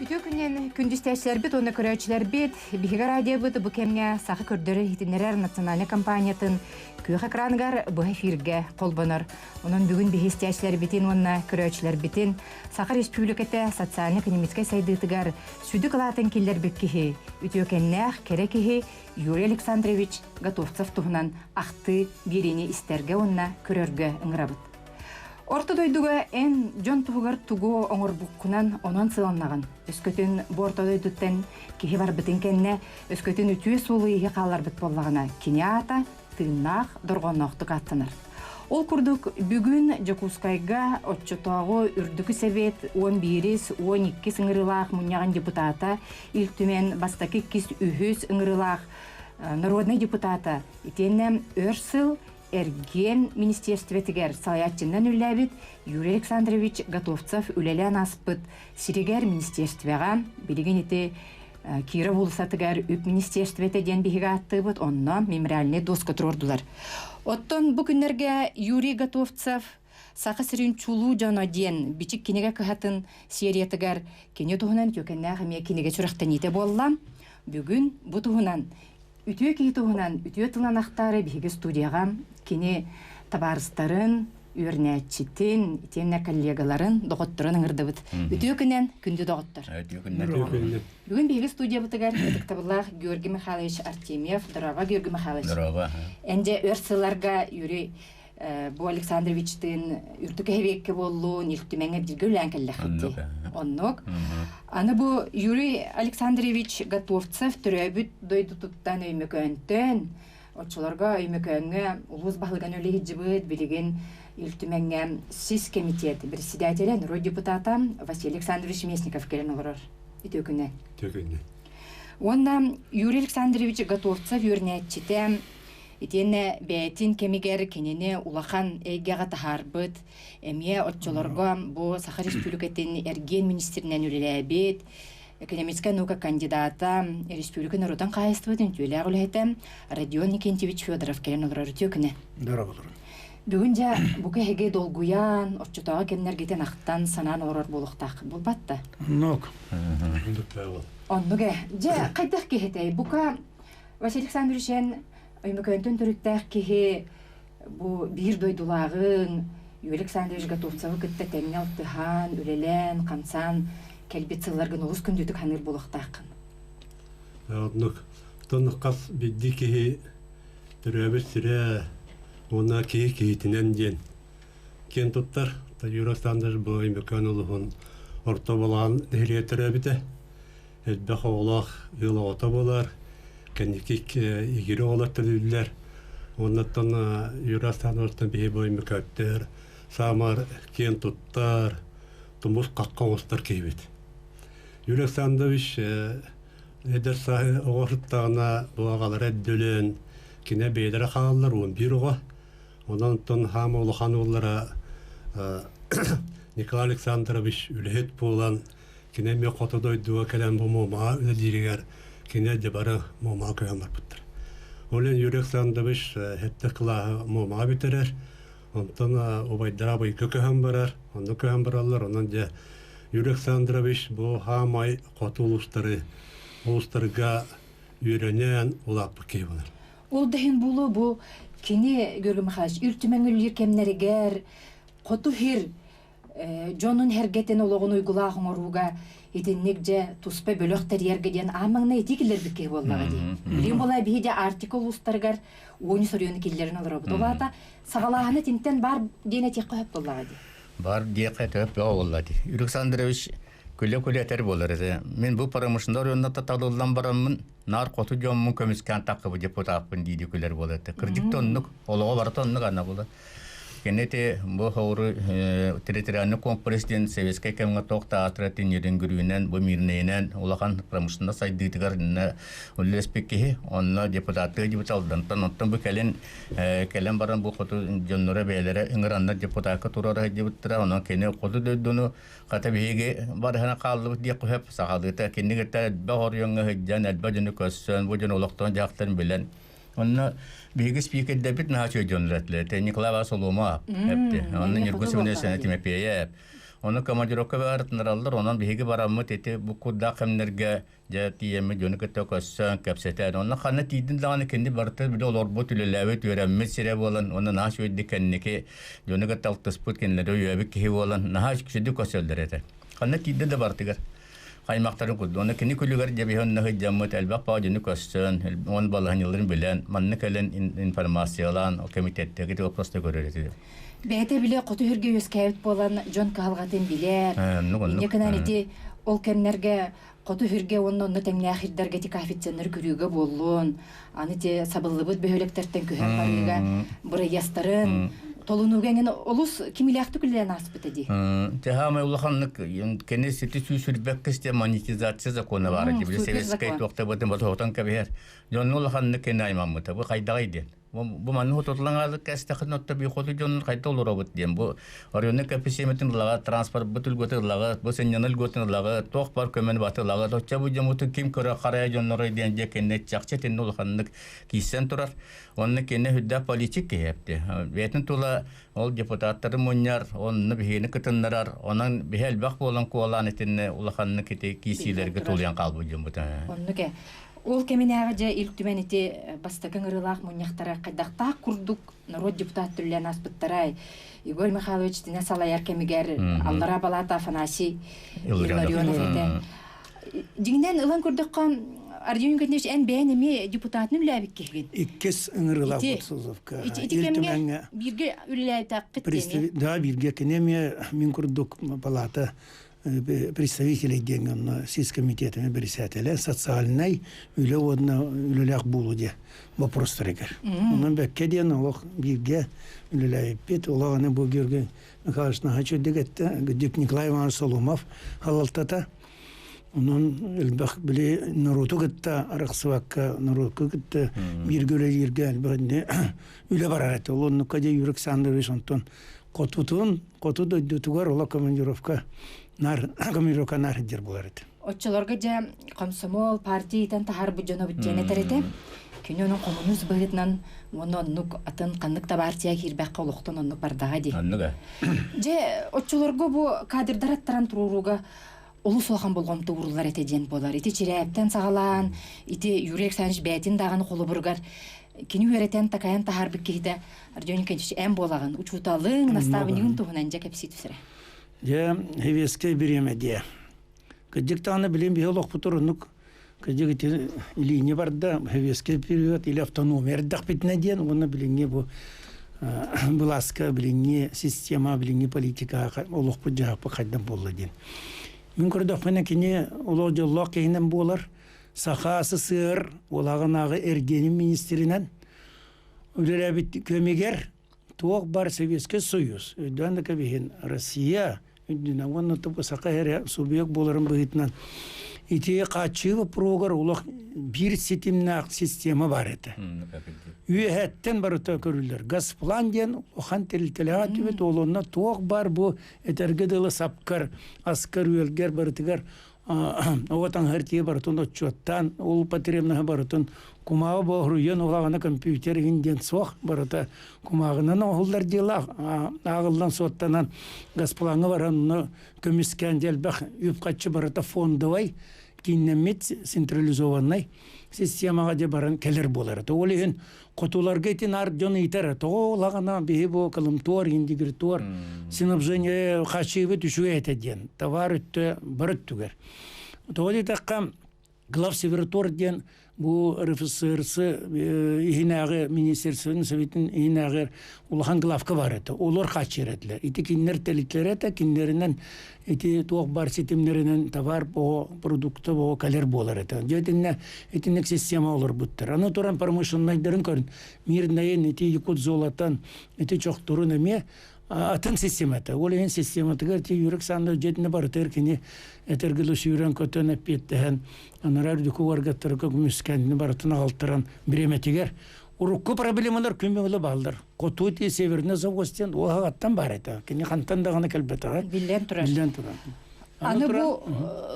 Ütü күннен күндүстәшләр бит, оны көрәчләр бит, биһиге радио бит, бу кемгә сахы көрдөрө хитиннәр националь компаниятын көй экраннар бу эфиргә колбонор. Onun бүгүн биһистәшләр битин, онна көрәчләр битин, Сахар Республиката социально-экономический сайдытыгар сүдүк алатын киллер беккеһи, ütü кеннәх керекеһи Юрий Александрович Готовцев туһунан ахты бирене истәргә, онна көрөргә ыңрабыт. Орто дойдуга эн жон тугар тугу оңорбуккунан онон сыланнаган. Өскөтүн борто дойдуттен кихи бар битин кенне, өскөтүн үтүе сулуйы калар бит боллагана. Кинята тыыннах доргонноктук аттанар. Ол курдук бүгүн Жокускайга отчотогу үрдүкү себет 11-12 сыңырылах муньяган депутата, илтүмен бастаки кис үхүс ыңырылах народный депутата. Итеннем өрсыл Эрген министерстветигер салаятчыннан үлләбит Юрий Александрович Готовцев үлелән аспыт сиригер министерствега билеген ите Кира булсатыгар үп министерствете ден биһиге аттыбыт, онно мемориальный доска турдулар. Оттон бу күннәргә Юрий Готовцев Сахы сирин чулу жана ден бичик кинеге кыхатын сериятыгар кине туһунан төкеннә хәме кинеге чурактан ите болла. Бүгүн бу туһунан Ütüye keytuğunan, ütüye tılanaktары биһиге студияға кені табарыстарын, өрнәтчетін, итемне коллегаларын, доғыттырын ыңырдыбыт. Ütüye күнен күнді доғыттыр. Бүгін биһиге студия бұтығар, әдіктабыллах Георгий Михайлович Артемьев, Дорова Георгий Михайлович. Әнде өрсыларға Юрий Бу Александровичтин үртүкө хебекке боллу, нилтүмеңе бирге үлән келләхетти. Оннок. Аны бу Юрий Александрович Готовцев төрөбүт дойду туттан өймөкөнтөн, отчолорга өймөкөнгө улус баһылган өле жибыт билеген илтүмеңе СИС комитет председателе, народ депутата Василий Александрович Местников келен олорор. Итөкүнө. Онда Юрий Александрович Готовцев өрнәтчите Итенне бәйтин кемигер кенене улахан эйгега тахарбыт, эмие отчолорго бу Сахар Республикатын Эрген министринен үлеләбет, экономическая наука кандидата Республика народан кайыстыбытын түләг үләйтем Родион Никентьевич Федоров келен олар өтөкүнө. Бүгүнжа бу кеге долгуян, отчотога кемнергетен ақтан санан орор болуктак булбатты. Оннуге, же кайдак кехетей, бука Василий Александрович Өймөкөнтөн түрүттәк кеһи бу бир дойдулагын Юрий Александрович Готовцев кытта тәмнәл тыхан, үлелән, кансан, кәлбетсыларгын улус күндүтүк ханыр булактакын. Однок тонныккас бидди кеһи төрөбөт сире она кеһи тинен ден. Кен туттар та Юрий Александрович бу өймөкөн улугун орто болган нехиле төрөбүтэ. Эдбе ховлах ылота болар. Кенникик игири олаттыр үллер. Оннаттан Юрий Александровичтан бихи боймыкаттер, самар кен туттар, тумус каккоостар кейбет. Юрий Александрович эдер сахы оғырттағына бұлағалар әддөлен, кене бейдері қалалар 11 оға. Оннаттан хам олыхан олара Николай Александрович үлет болан, кене ме қоты дойдуға кәлем бұл мома үлі диригер, Кене де бары мома көйән бар бұттыр. Олен Юрий Александрович хетті қылағы мома бітерер, онтан обайдара бай көйән барар, онды көйән баралар, онан де Юрий Александрович бұл хамай қоты ұлыстарға үйренен олапы кей болар. Ол дәйін бұлы бұл кені Георгий Михайлович, үртімен кемнерігер, қоты хир, жонын хергетен олығын ұйғылағын оруға, Итинник же туспа бөлөктер ергеден амаңна этикилер бикке боллага ди. Билим бола биде артикул устаргар уни сорюны киллерин алыр. Долата сагалааны тинтен бар дене тек коп боллага ди. Бар дияка төп болла ди. Александрович күлө-күлөтер болар. Мен бу парамышында районда тадылдан барамын. Нар коту жоммун көмүскан такыбы депутатпын диди күлөр болот. Кырдык тоннук, олого бар тоннук ана болот. Кенете бу хавры территориальный компрессден Советская кемга токта атратын ерен гүрүнен бу мирненен улахан промышленность сайдыгырына улеспекке онна депутаты депуталдан оттон бу келен баран бу хоту жоннора бейлере ыңыранна депутатка турара депуттара онан кене коду дөдөнү ката беге бархана калды дип коп сагалыта кенегете бахор яңа хәҗҗән әлбәҗене көссән бу жон улактан жактан белән онна Беги спикер дебит на чё Николай Васолома. Он не государственный сенатимепея. Onu командировка барытнараллар, онан биһиги бараммыт эти бу кудда кемнерге жа тиеме жөнөкөтө көссөң кепсетер. Онна хана тидин даганы кенди барты бир олор бу түлөлөбөт өрөммө сире болон, оны наш өйдү кеннеки жөнөкөт талтыспыт кенлери өйөбү ки болон, наш кишиди көсөлдөрөтө. Хана тидин да бартыгар. Каймактарын кудду. Оны кини күлүгөр жебиһон нахы жаммыт элбак ба жөнө көссөң, он балаһын йылларын билен, манны келен информациялан комитеттеги де вопросты көрөрөтү. Бәйте биле қоты хүрге өскәйт болан Джон Калгатын билер. Некенән ити ол кемнәргә қоты хүрге онны тәңнәхирдәргә тик официаннар күрүгә боллун. Аны те сабыллыбыт бөһөлектәртән көһән барыга бары ястарын толунугән олус кимиләхтү күллән аспыты ди. Тәһәме улаханнык кенесети сүсүрбәк кесте монетизация законы бар ди. Советский вакытта бу тотан кабер. Джон улаханнык кенаймамыта бу кайдагайды. Бу манны хототлаңалык кастахнотта би хоты жон кайта олоробут дем. Бу районны каписеметин лага транспорт бутул готылага, бу сеннаныл готылага, тох бар көмөн батылага, тохча бу жомуту ким көрө карая жоннорой ден жекенне чакчетин улханнык кисен турар. Онны кенне хүддә политик кепти. Ветин тула ол депутаттар моньяр, онны бихени кытыннарар, онан бихел бак болан куалан этинне улханны кете кисилерге тулян калбы жомута. Онныке ол кеминәгә жа илтүмәнити бастакын ырылак муньяктара кайдакта курдук народ депутат түллән аспыттарай. Игорь Михайлович тине салаяр кемигер Аллара Балата Афанасий Илларионов әйтә. Дигнән ылан күрдүккан Ардион Генеш эн бәнеме депутатны үләбик килген. Иккес ыңырылап отсузовка. Итикемге бирге үләй таққыттене. Да, бирге кенеме мин күрдүк Балата представители денген сельскомитетами председателя социальной үлелек болу де вопростарыгар. Онан бәкке ден олық бирге үлелек пет олағаны бұл герге Михайловична хочу дегетті Гдюк Николай Иванович Соломов халалтата. Онан элбах биле народу гытта арақсывакка народу гытта бирге үлелерге әлбәдне үле барараты. Олонны каде Юрик Сандович онтон коту дойдутугар ола командировка командировка нарыдер боларыды. Отчыларга жа комсомол партиятан тахар буджана буджана терете. Күнөнүн коммунист быгытнан оннук атын кандыкта партия кирбек колуктан оннук бардага ди. Анныга. Же отчыларга бу кадрдар аттаран туруруга улус охан болгон туурулар этеден болар. Ити чирээптен сагалан, ити Юрек Саныч бәтин даганы колу бургар. Кини үеретен такаян тахар биккеде Ардион Кенчич эм болаган учуталың наставнигин тугунан жакепсит үсере. Я хевеске береме де. Кадиктаны билем биолог путурунук. Кадигите или не барда хевеске период или автономия дах питнеден, оны биленге бу буласка биленге система биленге политика олог пуджа пакайдан болладен. Мен көрдөх менен кини улог жоллок кейинен болар. Сахасы сыр олаганагы эргени министринен үлерәбит көмегер туок бар Советский Союз. Өйдән кебеген Россия Үдүнә ванна тупа сакаһәре субъект буларын быйтнан. Ити качы прогар улак бир система бар иде. Үһәттен барыта көрүлөр. Газплан ден охан телтеләт бит олонна туак бар бу этергедел сапкар аскар үлгәр барытыгар Оватан хартия бартон отчоттан, ол потребна бартон кумага бохруен олагана компьютер инден сох барата кумагынан олдар дела агылдан соттанан Газпланга баран көмискән делбах үпкачы барата фондовай кинемет централизованный системага де баран келер болар. Толеген котуларга тин ардон итер. Толагана бебо калымтор индигритор снабжение хачеве түшүете ден. Товар өттө бирттүгер. Толи таккам главсекретар ден бу РФСРС ихинагы министерствонун советин ихинагы улахан главка бар эте. Олар хачеретлер. Ити киннер теликлер эте, киннеринен ити туак бар сетимнеринен товар по продукты по калер болар эте. Жетинне этинек система олар буттар. Аны туран промышленныйдарын көрүн. Мирнайын ити якут золотан ити чоктурун эме атын системата. Олеген систематыгар ти Юрек Сандов жетине бар теркини этергелу сүйрен көтөн эппеттен анарар дукуаргаттар көмүскәнне барытын алтыран биреметигер. Урукку проблемалар көмөлө балдар. Котути северне завостен оғаттан бар эте. Кини кантан даганы келбетага. Билен турар. Билен турар. Аны бу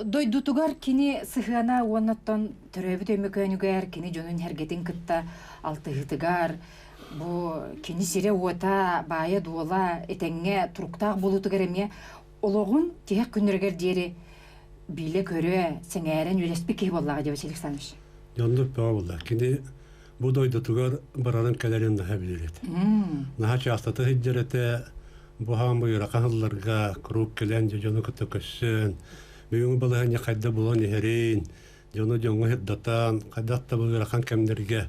дойдутугар кини сыхана оннаттан төрөбүт өмөкөнүгөр кини жонун хергетин кытта алтыгытыгар бу кини сире ота бая дуола этеңге туруктак болутугар эме ологун тех күннергер дери биле көрө сеңерен үлеспи ки боллага деп Александрович. Jondu pavla. Kini bu doydu tugar baranın kalerin daha bilirdi. Naha çastatı hicrete bu ham bu yara kahıllarga kuruk kelence jonu kutukasın. Büyüğü balığın yakayda bulan yerin. Jonu jonu hiddatan kaydatta bu yara kan kemlerge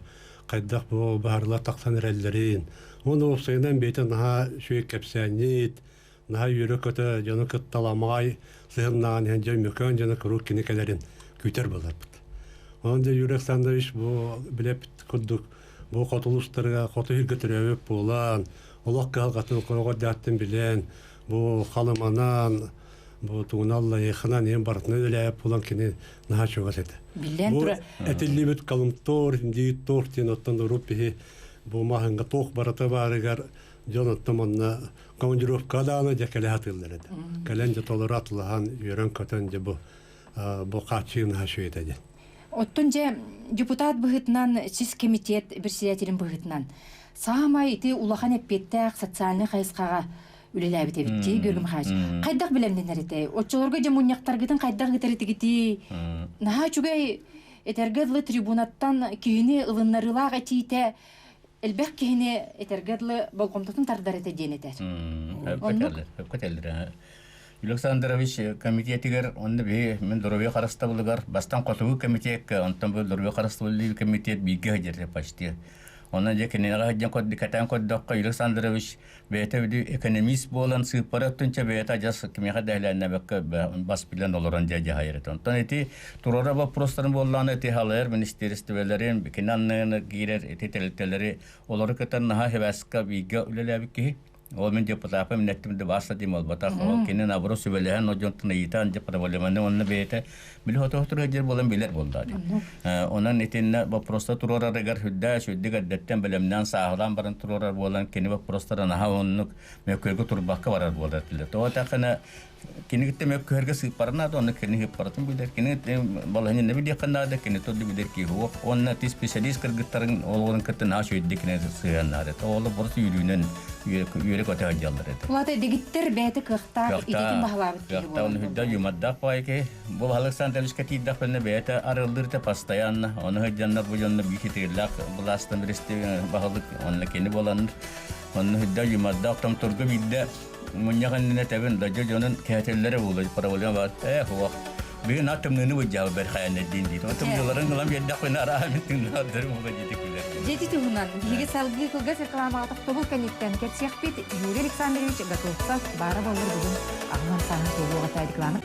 kaydak bu baharla taksan erellerin. Onu olsaydan beyten naha şöyle kepsenit. Naha yürü kötü jonu kıttalamay. Sığınnan hence mükön jonu kuruk kini kalerin küter bular. Onda Yürek Sandviç bu bilep kurduk. Bu katılışlarga katı hürgütürüp bulan. Allah kalgatın konuğa dertten bilen. Bu kalamanan, bu tuğnalla yakınan en barıtını öyleyip bulan kini naha çoğaz edi. Bu etilli büt kalım tor, indi tor diyen ottan durup bihi bu mahanga toq barata barigar Jonathan manna konjurup kadağına cekele hatırlar edi. Kalence toleratlıhan yören kötünce bu kaçığın ha şu ededi. Оттонже депутат быһытынан сис комитет председателин быһытынан саамай ити улахан эппеттак социальный хайскага үлеләбите битти гөлүм хаж. Кайдак билемденер ите. Отчолорго же муньяктаргытын кайдак гитеритигити. Наха чугай этергедлы трибунаттан кийини ылыннарылак этите элбек кийини этергедлы болгомтотун тардар эте денетер. Көтелдер. Александрович комитетигер онны бе мен дөрөве караста булгар бастан котугу комитет онтан бу дөрөве караста булды комитет биге жерде почти. Онан же кенега хаҗан код дикатан код докка Александрович бете биди экономист болан сыпараттынча бете жас кемега дәйләнә бәккә бас билен олоран җә хайрат. Онтан эти турора вопростарын болланы эти халар министрликләрен бекенанны гирер эти телтеләре олары кытан ха хәвәскә биге үлеләбики. Ол мен депутатым неттимде баса димол бата кенен абро сүбелен оҗонтны итан же проблеманы онны бете бил хото жер болан билер болду. Онан этинне бу просто турора регар хүддә шүддигә дәттән белемнән сагылан барын турора болан кене бу просторан ха онны мөкөргө турбакка барар болду. То такына кенегитте мөкөргө сыпарна да онны кене хипартын билер кене баланы не биле кандай кене тодды билер ки хо онны ти специалист кыргыттарын олгон кытын аш өйдикне сыяннар. Олы бурсы юрүнөн yürek öte hacallar edi. Ulada digitter beti kıhta itikin bahlabıt gibi oldu. Onu hüdda yumaddak var ki bu Alexandrovich katiddak benne beti arıldırdı pastayanna. Onu hüddanlar bu yönde büyük itirlak bulastan birisi bahalık onunla kendi bolanır. Onu hüdda yumaddak tam turgu bilde munyakanine tebin dacı jonun kehatelleri buldu. Parabolyan var. Huva. Bir natımlığını bu cevap berhayan edin diye. Natımlıların kılam yeddak beni arahametin nadırım ola jedikler. Жети туһунан биһиги салгы кылга рекламага тобул каниттен кетсекпит Юрий Александрович Готовцов бара болор бүгүн агман саны тобулга тайдыкланып.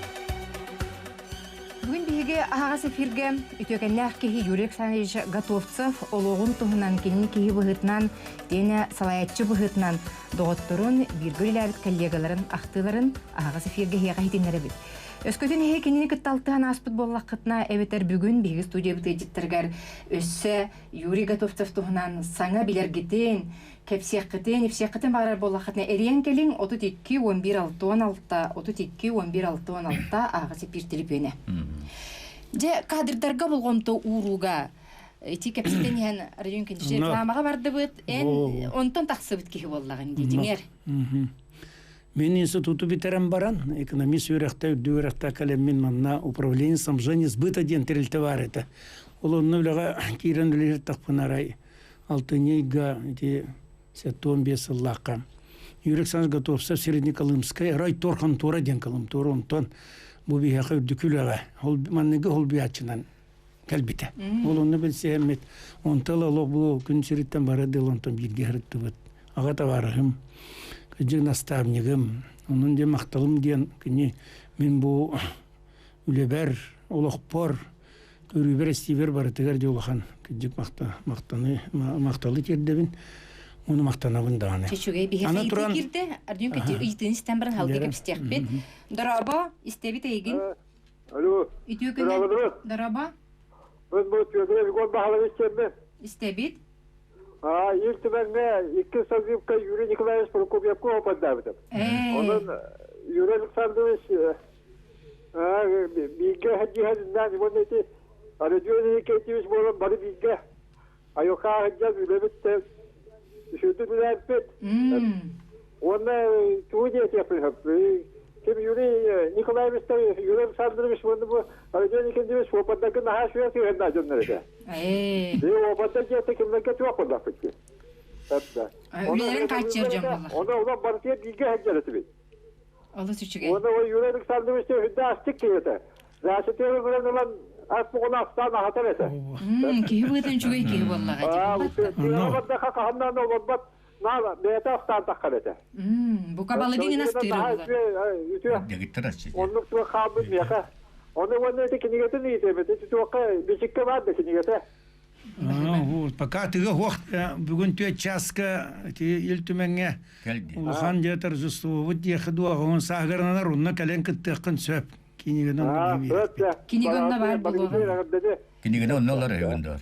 Бүгүн биһиги агас эфирге үтөкеннәх ки Юрий Александрович Готовцов ологун туһунан кини ки быһытнан дене салаятчы быһытнан доготторун биргүләбит коллегаларын ахтыларын агас эфирге хега хитиннәре бит. Өскөтен хекенини кытталтыган аспыт боллаққытна эветер бүгін биги студия бітедиттергер өссі Юрий Готовцов туһунан саңа билергетен, кепсияққытен, епсияққытен бағарар боллаққытна эриен келин 32-11-6-16 ағасы пиртіліп өне. Же кадрдарга болғымты уруга эти кепсияқтен ен район кендіші рекламаға барды бұд, онтон тақсы бұд кейі боллағын дейдіңер. Мен институту битерем баран, экономист юректа, дюректа калемин манна управление снабжения сбыта ден терилте бар это. Ол онны үлега кирен үлер тақпынарай алтынейга эти сетон бесыллака. Юрек Санс Готовцов Среднеколымская рай торхан тора ден калым тора онтон бу бияка үрдүкүлега. Ол манныгы ол биячынан калбите. Ол онны билсе эмет онтала лобу күн сириттен бара дел онтон бирге хырыттыбыт. Ага таварым. Кыжык наставнигим, onun de макталым ден, кини мен бу үлебер, олоқпор, көрүбер истибер бар тегер де улахан. Кыжык макталы тердебин, onu мактанабын даны. Чечугей бихефе итекирде, ардюн кити итин истембран халга кепстекбит. Дараба, истебит эйгин. Алло. Итюкен. Дараба. Ben bu tüyleri gol bahalı içemem. İstebit. İlk ben iki sazıpka Yuri Nikolaevich Prokopyevko opadavdım. Onun Yuri Alexandrovich bilge hacıhadinden bunu eti aracını eketimiş bolan bari bilge ayoka hacıhad ülebitte şutu güzelpet. Ona tuğu diye yapıyor. Kim Юрий Николаевич, Юрий Александрович, bunu Aracı Nikendimiz Opat'taki daha şuraya sığındı cümlede. Opat'taki yatta kimleke çok oldu peki. Ülelerin kaç yer canlılar? Ona partiye bilgi hecceleti bir. Allah süçüge. Ona o Юрий Александрович de hüdde açtık ki yete. Zaten olan aslı ona aslan hata ete. Ki bugün çüge ki vallahi. Opat'ta kahandan Opat Nala, beyata aslan takkalete. Bu kabalı dini nasıl tırıyorlar? Degittir açı. Onun tuva kabul yaka. Onu da kinigete neydi mi? Tuva biçikke vardı kinigete. Вот, пока ты бүгін түйе часка, ел түменге улхан жетер жусту, вот ехаду ағын сағырнанар, онна кәлен күттіқін сөп. Кинеген бар болуға. Кинеген онналар өйгіндер.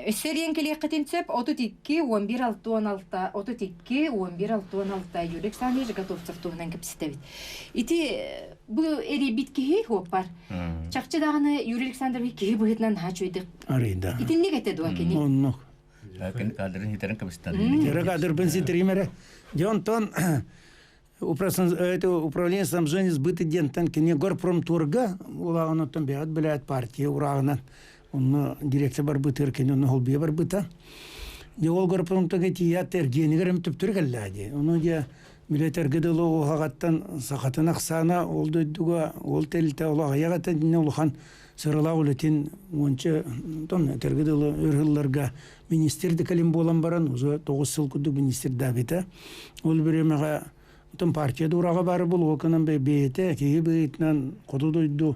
Өссерien келеқетін сөп, 32-11-6-16 Юрий Александрович готовцев туғынан кепсістебет. Ити бұл әрі биткеге хоп бар. Чақчы дағыны Юрий Александрович кеге бұғытынан хач өйдік. Арейда. Ити не кетеді уа кені? Оннық. Кадырын хитерін кепсістен. Тері кадыр бін сетіремері. Дионтон управление снабжения сбыта дентан кене горпромторга улағына тон бәғат біләт партия урағынан. Оны дирекция бар бұтыр кене оны холбия бар бұта. Де ол горпромторга тиятер денігерім түптір кәлләді. Оны де милетер гыдылы оғағаттан сақатын ақсана ол дөйдіға ол тәліті олаға яғаттан діне олған сырыла олетін ончы тергідылы өрғылларға министерді кәлем болан баран, ұзы 9 сыл күдік министер дәбеті. Ол біремеға партия дураға бары бұл оқынан бейті, кеге бейтінен қоды дойды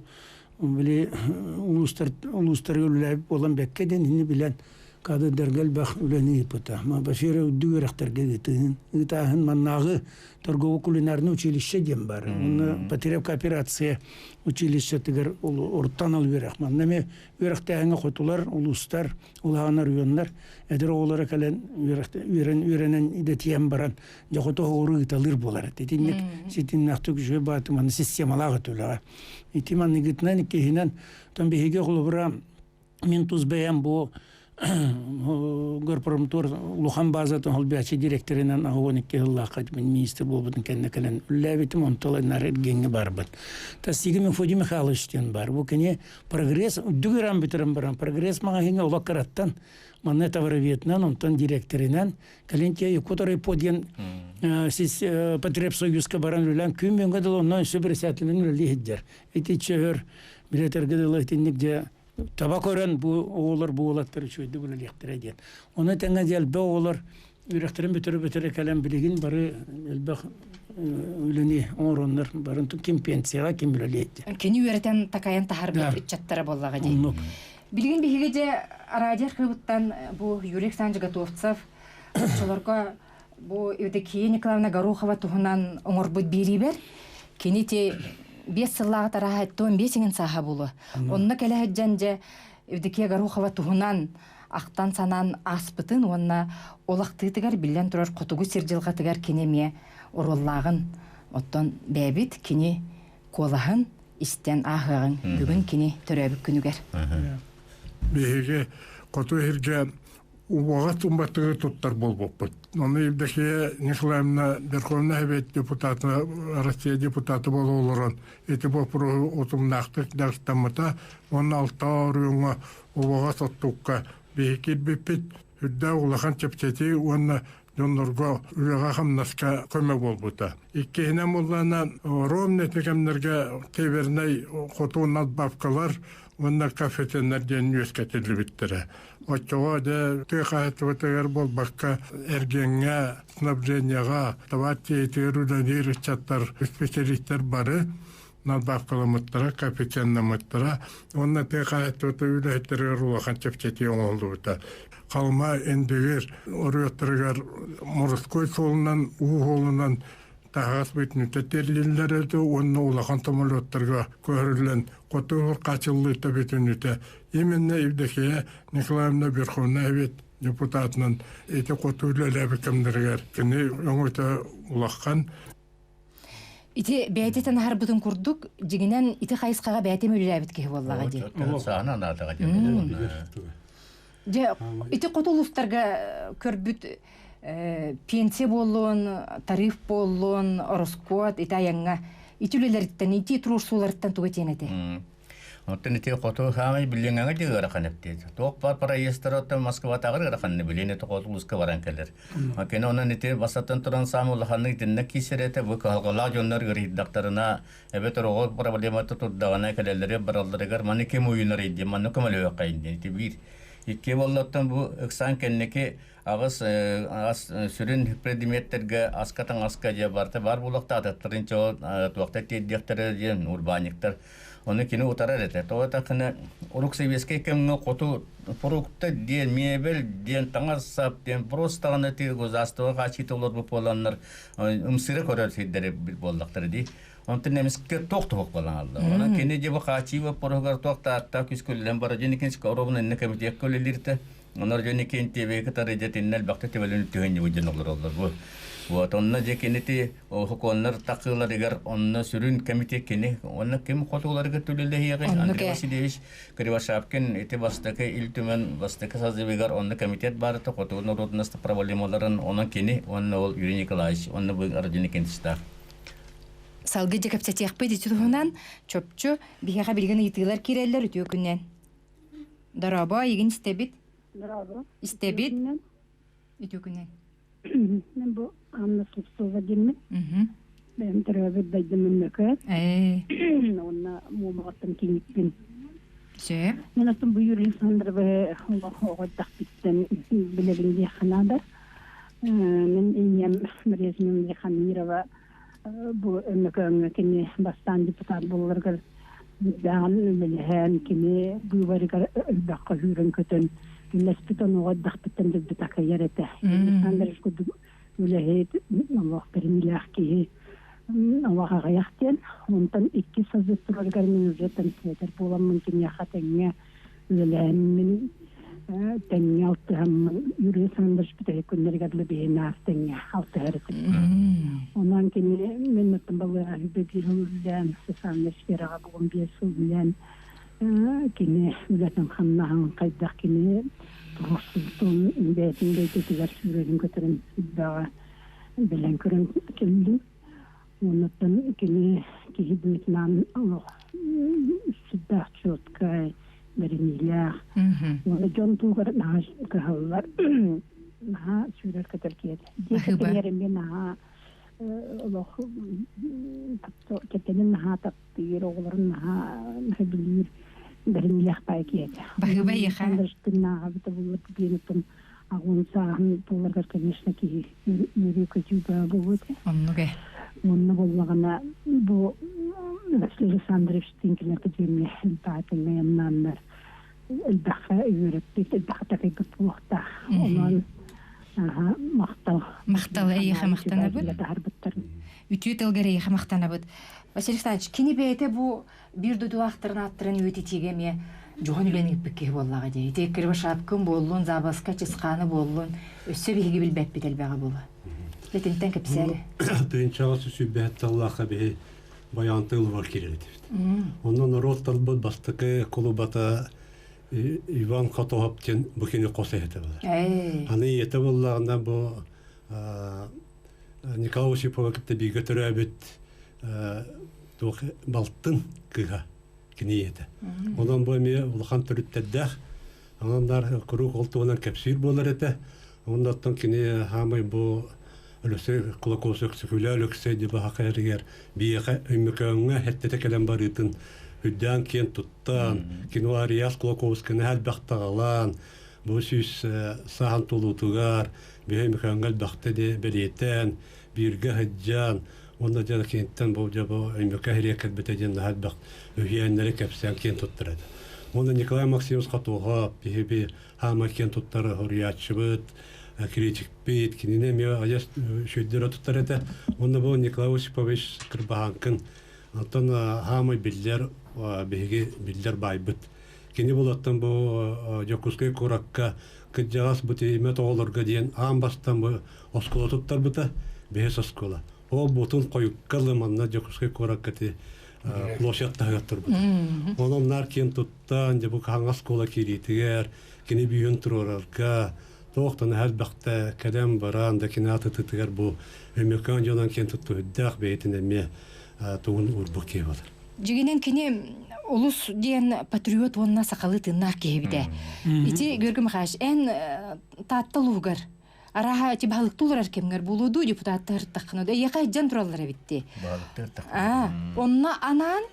улустар өліләбіп болан бәккеден хіне білән кады дәргәл бәқ үләні епіта. Ма бәфері үдді өріқтарға кетігін. Үтағын маннағы торгово кулинарны училище дем бар. Оны потеряв кооперация училище тігір орттан ал өріқ. Маннаме өріқтәңі қотулар, улустар, улағанар үйонлар. Әдір оғылары кәлін үйренен идетиен баран. Жоқыты оғыры ұталыр болар. Тетіннік сетін нақты күші баты маны системалаға төліға. Ити манны гітінен кехінен бейге құлыбыра мен тұз бәйен бұл Горпромтор Лухан базатын холбячы директорынан ағуаникке ғыллақат мен министр болбудын кәнне үлләбетім онталы нарет бар бұд. Тастигі мен Фоди Михайловичтен бар. Бұл кәне прогресс, дүгіран бітерім баран. Прогресс маға хеңе олақ қараттан манне тавароветнан, онтан директорынан кәленте который поден потребсоюзка баран үлән күн мен ғадыл оннан сөбірсәтілін үлі хеджер. Эти чөөр билетер ғадыл әйтіннік Табак өрен оğullar bu oğulattır çöydü bunu lektire diyen. Onu tenge diye be oğullar ürektirin bütürü kalem bilgin bari elbaq üleni oranlar barın kim pensiya kim bileliydi. Keni öğreten takayan tahar bir içattara bollağa değil. Bilgin bir higece aracer kıvıttan bu Юрий Александрович Готовцев çolarga bu evdeki Николаевна Горохова tuğunan oңorbut biriber. Keni te 5 сыллаға тараға әттуын 5-ін саға болу. Онына кәлі әджәнже евдеке Горохова туғынан ақтан санан аспытын, онына олақтығытығар білден тұрар құтығу серділғатығар кенеме ороллағын. Оттан бәбіт кені қолағын, істен ағығын, бүгін кені түрәбік күнігер. Бейге құты ерге Уағат умбаттығы тұттар бол боппыт. Оны евдеке Николаевна Верховна Совет депутаты, Россия депутаты болу олырын. Эти бопыры отымнақтық дәрістамыта, оны алта орыуыңа уағат оттуққа бейкет беппет, үдді ұлақан чепчеті, оны жонларға үліға қамнасқа көмек болбыта. Иккейінен болғана ровнетікемдерге тевернай қотуын албапқалар, онна кафетенлер ден өскетілі біттірі. Отчоға да түйқаятығытығыр болбаққа әргенге, снабженияға, тават тейтігір үләнер үстчаттар, специалисттер бары, надбаққаламыттыра, кафетеннамыттыра, онна түйқаятығыты үләйттірігір ұлақан чепчеті оңылды бұта. Қалма әндігір, орыяттырығыр Мұрыской солынан, уғолынан, тағас бетін үтетерлілер өті, онына улақан томалуаттарға көрілін, қотығыр қачылы өті бетін өті. Еменне евдекея Николаевна Верховна Совет депутатынан еті қотығылы ләбікімдіргер. Кені өңіті улаққан. Ити бәйтетен ағар бұтын күрдік, жегінен ити қайысқаға бәйтем өлі ләбітке боллаға де. Сағынан атаға де. Ити қотылыстарға көрбіт пенсия болуын, тариф болуын, ороскот, ити аяңға итүлелерден ити турурсуулардан тугатенете. Оттен ите қото хамай билеңге дегер қанапты. Тоқ бар проездеротта Москва тагыр қанны билене тоқолуска баран келер. Акена онан ите басаттан туран самулханны тенне кисерете бу калгала жоннар гыри дактарына эбетер ого проблематы турдагана келелере баралдыргар маны кем уйнар иде маны көмөлө кайын ите бир икке боллаттан бу ыксан кеннеке агыс сүрүн предметтерге аскатан аска же барты бар булакта аттырынча туакта теддектер ден урбаниктер оны кине утарар эте. Тота кына урук себеске кемге коту продукты ден мебель ден таңасап ден просто аны тиргозастыга качитолор бу боланнар умсыры көрөр сиддер болдактыр ди. Онтын немиске токток болаңалды. Оны кине же бу качива прогар токта атта күскөллен бар женикенс коробун не комитет көлелирте. Онор женикен тебе катары жетиннел бакта тебелен төгөн жөнөглөр олдор бу. Вот онна же кенети хоконнар такыларыгар онна сүрүн комитет кене онна кем котуларга төлөлөйгө Андрей Васильевич Кривошапкин эти бастака илтүмен бастака сазыбыгар онна комитет барыты коту народносто проблемаларын онна кене онна ол Юрий Николаевич онна бу арженекен тиста Салгы жекапсатык пыды турунан чөпчү бияга билген итылар киреллер өтө күннен Дараба еген истебит Дараба истебит өтө күннен Мен бу Анна Слепцова деймін. Мен түрәбі дайдымын мөкі. Онна мумағаттың кеңікпен. Сөп? Мен атын бұйыр Александровы оғаддақ біттен білігінде қанады. Мен енем Мәрезмен Леханирова бұл өмікі өңекіне бастан депутат болырғыр. Дағын біліген кене бұйварығыр үлбаққа жүрін көтін. Леспитон оғаддақ біттен дүбітақы ереті. Александрович күді Үләһет Аллаһ бермиләх ки Аллаһ аяктен онтан 2 сазыстыргар мен үҗәтен сетер булам мөмкин яхатыңа үләһен тәңгә алтыһам юресәндә шпитә күннәргә бейне астыңа алтыһар. Онан кини мен тәмбалар бегилән сәсәнә шерага булган бесү белән кини үләһен ханнаһын кайдак кини Ростун бәйтінде тетігер сүрегін көтерін бағы білен көрін келді. Онытын келі бөйтінен сүддақ чөткай бәрімейлер. Оны жон туғыр наға кығылар. Наға сүрер көтер кеді. Декеттерімен наға кетенін наға таптыр, оғыларын наға білір. Бәрімелек бай кеді. Бағыбай еқа? Наға біті болып бенітім ағын сағын болырғар, конечно, ки үйрі көтюбі болуды. Онныға? Онны болмағана бұл Василий Александрович теңкілер көтемі бәтіңі емнандар. Үлбаққа үйріп, үлбаққа тәкей көп болуқта. Онын мақтал. Мақтал әйеға мақтана бұд? Үті тылғыр әйеға мақтана бұд. Василий Александрович, кені бәйті бұл bir duduaqtırın attırın öte tegeme joğan ülenik bikke bollaga dey. Tekir başapkın bollun, zabaska çısqanı bollun. Össö bihi bilbep bitel baga bolla. Letinten kapsali. Tönçağısı sübbehet Allah'a bihi bayantılı var kireledi. Ondan narod talbot bastıkı kulubata Ivan Khatohapten bu kini qosayete var. Hani yete bollağında bu Nikolay Osipova kitte bir götürübüt Baltın kıha kiniyete. Ondan bu eme ulağan türütteddeğ. Ondan kuru koltuğundan kapsir bolar ete. Ondan kini hamay bu ölüse kulakosu küfüle ölükseydi bu hakariger bir ömükönüne hettete kelen barıtın hüdden kien tuttan kino ariyas kulakos kine helbekta alan bu süs sahan tulutugar bir ömükönel bakte de beliyeten bir gahıccan onda jana kentten bu jabo ömükahiriye kadbetecen helbek ühiyenleri kapsen kien tutturadu. Onda Nikolay Maksimovs Khatohap bir hama kien tuttarı horiyatçıbıt kritik bit kinine mi ayas şöyle tutarete onda bu Nikolay Osipovich Kırbahankın ondan hamı biller bege biller baybıt kini bulattan bu Jokuskay Korakka kıcağas bu temet olurga diyen ambastan bu oskola tutar buta behes oskola o butun koyuk kalmanna Jokuskay Korakka te loşatta yattır bu onlar ken tuttan bu hangas kola kiritiger kini büyün turoralka Toğtan helbaqta kadam baran da kinatı tıtır bu Amerikan jonan ken tuttu hüddaq beytine mi туын урбуке болар. Жигинен кини улус диен патриот вонна сакалы тыннак кебиде. Ити görgüm хаш эн таттылугар. Араха ти балыктулар кемгер булуду депутаттар таккыны. Яка жан тураллар битти. Балыктар таккыны. Онна анан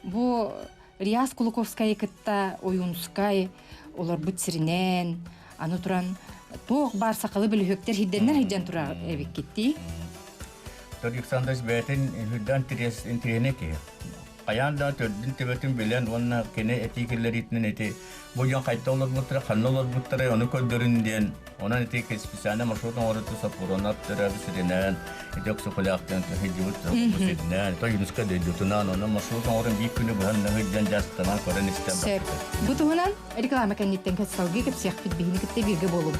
бу Риас Кулуковская кытта Оюнская олар бутсиринен аны туран тоқ бар сакалы билөктер хидденнен жан тура эбик кетти. Александр Бетин хүддан тирес интернеке. Аянда төддин тебетин билен онна кене этикелеритнен эти буян кайталар мутра ханнолар мутра оны көдөрүнден онан эти специально маршрутун ороту сапуронат терабисинен эдекс колактан хидют бусинен то юнуска дедутунан оны маршрутун орын бик күнү бан хидден жастан көрөн истем. Бутунан реклама кеннеттен катсалги кеп сыяк бит бигини кетте бирге болуп.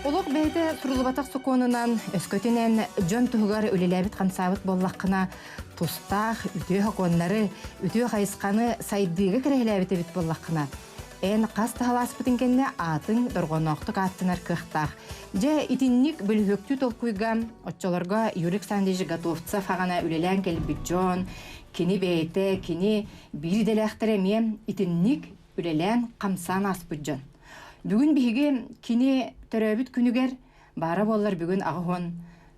Олық бәйді Сурулыбатақ суконынан өскөтінен жон тұғығар өлеләбіт қансабыт боллаққына тұстақ, үтіе хақонлары, үтіе қайысқаны сайдыға кірәләбіті біт боллаққына. Ән қас тағаласпытын кәнне атын дұрғоноқтық аттынар кықтақ. Жа итіннік бүліхөктү толкуйға, отчоларға Юрик Сандежі Гатовца фағана өлелән кәлбіт жон, кені бәйті, кені бір дәләқтірі итіннік өлелән қамсан аспыт жон. Бүгін бігі кені төрөбіт күнігер, бары болар бүгін ағуын